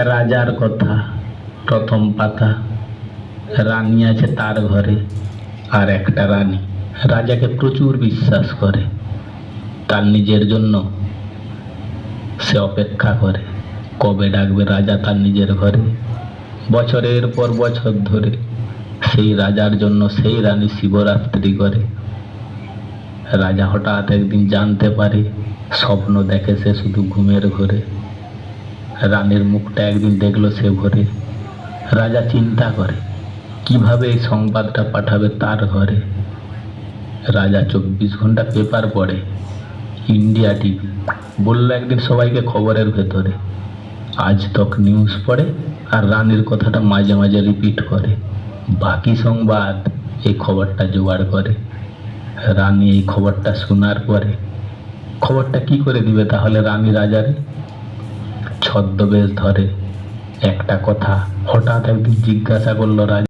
রাজার কথা। প্রথম পাতা। রানী আছে তার ঘরে, আর একটা রানী রাজাকে প্রচুর বিশ্বাস করে। তার নিজের জন্য সে অপেক্ষা করে কবে ডাকবে রাজা তার নিজের ঘরে। বছরের পর বছর ধরে সেই রাজার জন্য সেই রানী শিবরাত্রি করে। রাজা হঠাৎ একদিন জানতে পারে, স্বপ্ন দেখে সে শুধু ঘুমের ঘরে। রানীর মুখটা একদিন দেখলো সে ভোরে। রাজা চিন্তা করে কিভাবে এই সংবাদটা পাঠাবে তার ঘরে। রাজা 24 ঘন্টা পেপার পড়ে, ইন্ডিয়া টিভি বলল একদিন সবাইকে খবরের ভেতরে। আজ তক নিউজ পড়ে আর রানীর কথাটা মাঝে মাঝে রিপিট করে। বাকি সংবাদ এই খবরটা জোগাড় করে। রানী এই খবরটা শোনার পরে খবরটা কি করে দিবে তাহলে রানী রাজারে। ছদ্মবেশ ধরে একটা কথা হঠাৎ একদিন জিজ্ঞাসা করলো রাজা।